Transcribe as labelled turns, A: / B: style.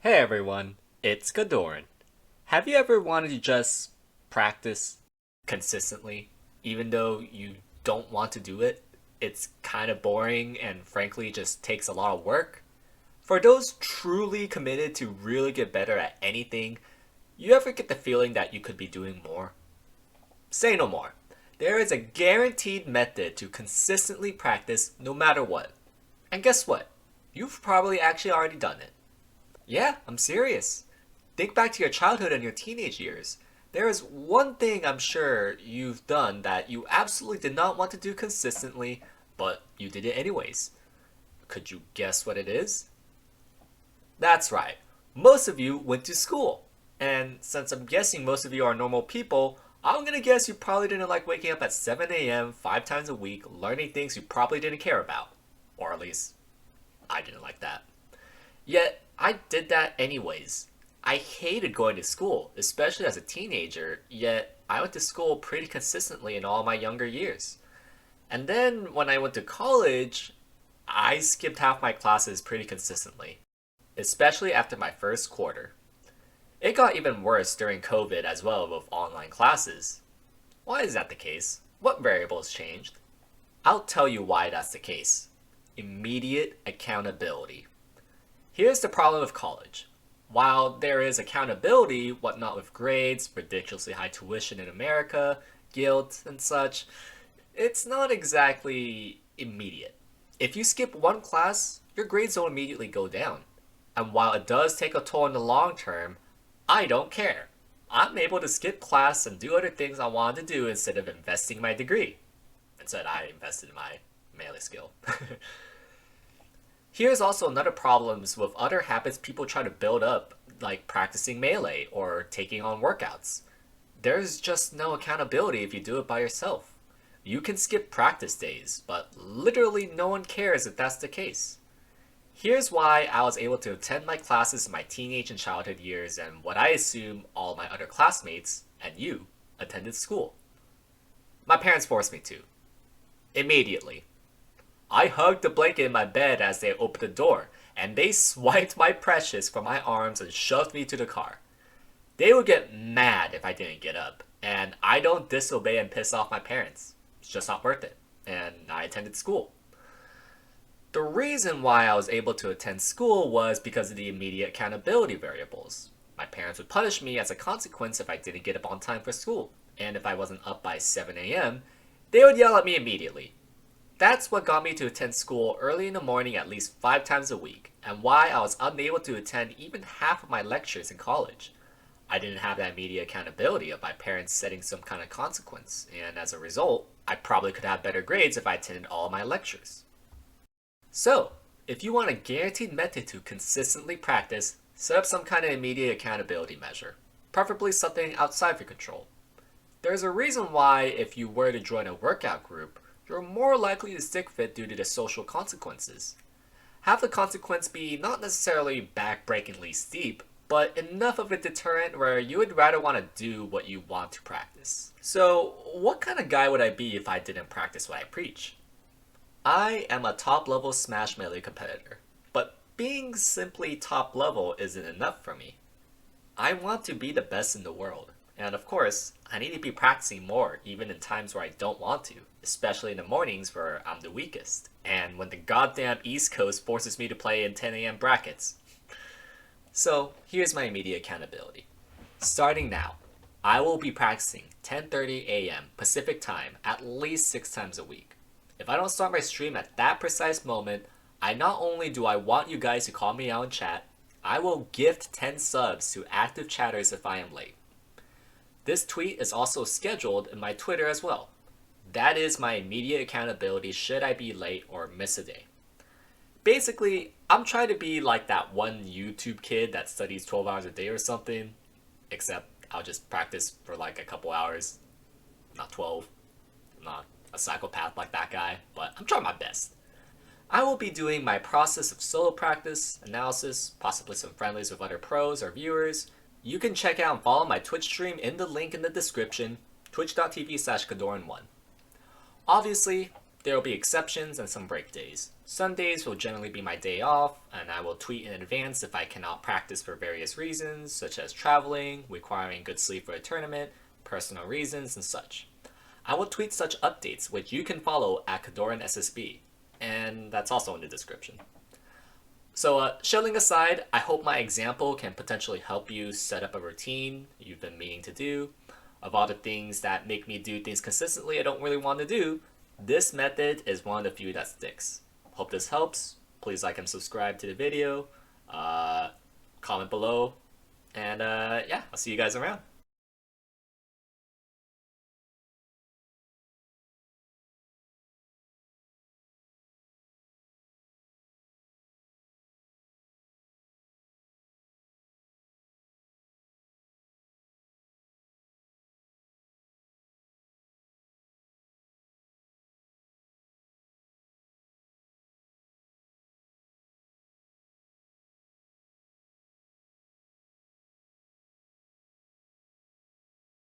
A: Hey everyone, it's Gadoran. Have you ever wanted to just practice consistently, even though you don't want to do it? It's kind of boring and frankly just takes a lot of work. For those truly committed to really get better at anything, you ever get the feeling that you could be doing more? Say no more. There is a guaranteed method to consistently practice no matter what. And guess what? You've probably actually already done it. Yeah, I'm serious. Think back to your childhood and your teenage years. There is one thing I'm sure you've done that you absolutely did not want to do consistently, but you did it anyways. Could you guess what it is? That's right. Most of you went to school. And since I'm guessing most of you are normal people, I'm gonna guess you probably didn't like waking up at 7 a.m. 5 times a week learning things you probably didn't care about. Or at least, I didn't like that. Yet, I did that anyways. I hated going to school, especially as a teenager, yet I went to school pretty consistently in all my younger years. And then when I went to college, I skipped half my classes pretty consistently, especially after my first quarter. It got even worse during COVID as well with online classes. Why is that the case? What variables changed? I'll tell you why that's the case. Immediate accountability. Here's the problem with college. While there is accountability, whatnot with grades, ridiculously high tuition in America, guilt, and such, it's not exactly immediate. If you skip one class, your grades don't immediately go down. And while it does take a toll in the long term, I don't care. I'm able to skip class and do other things I wanted to do instead of investing my degree. Instead, I invested in my melee skill. Here's also another problems with other habits people try to build up, like practicing melee or taking on workouts. There's just no accountability if you do it by yourself. You can skip practice days, but literally no one cares if that's the case. Here's why I was able to attend my classes in my teenage and childhood years and what I assume all my other classmates, and you, attended school. My parents forced me to. Immediately. I hugged the blanket in my bed as they opened the door, and they swiped my precious from my arms and shoved me to the car. They would get mad if I didn't get up, and I don't disobey and piss off my parents. It's just not worth it, and I attended school. The reason why I was able to attend school was because of the immediate accountability variables. My parents would punish me as a consequence if I didn't get up on time for school, and if I wasn't up by 7 a.m., they would yell at me immediately. That's what got me to attend school early in the morning at least 5 times a week, and why I was unable to attend even half of my lectures in college. I didn't have that immediate accountability of my parents setting some kind of consequence, and as a result, I probably could have better grades if I attended all my lectures. So, if you want a guaranteed method to consistently practice, set up some kind of immediate accountability measure, preferably something outside your control. There's a reason why, if you were to join a workout group, you're more likely to stick fit due to the social consequences. Have the consequence be not necessarily backbreakingly steep, but enough of a deterrent where you would rather want to do what you want to practice. So, what kind of guy would I be if I didn't practice what I preach? I am a top level Smash Melee competitor, but being simply top level isn't enough for me. I want to be the best in the world. And of course, I need to be practicing more even in times where I don't want to, especially in the mornings where I'm the weakest, and when the goddamn East Coast forces me to play in 10 a.m. brackets. So, here's my immediate accountability. Starting now, I will be practicing 10:30 a.m. Pacific time at least 6 times a week. If I don't start my stream at that precise moment, I not only do I want you guys to call me out in chat, I will gift 10 subs to active chatters if I am late. This tweet is also scheduled in my Twitter as well. That is my immediate accountability should I be late or miss a day. Basically, I'm trying to be like that one YouTube kid that studies 12 hours a day or something, except I'll just practice for like a couple hours, not 12. I'm not a psychopath like that guy, but I'm trying my best. I will be doing my process of solo practice, analysis, possibly some friendlies with other pros or viewers. You can check out and follow my Twitch stream in the link in the description, twitch.tv/Gadoran1. Obviously, There will be exceptions and some break days. Sundays will generally be my day off, and I will tweet in advance if I cannot practice for various reasons, such as traveling, requiring good sleep for a tournament, personal reasons, and such. I will tweet such updates, which you can follow at Kadoran SSB, and that's also in the description. So, shilling aside, I hope my example can potentially help you set up a routine you've been meaning to do. Of all the things that make me do things consistently I don't really want to do, this method is one of the few that sticks. Hope this helps. Please like and subscribe to the video. Comment below. And yeah, I'll see you guys around.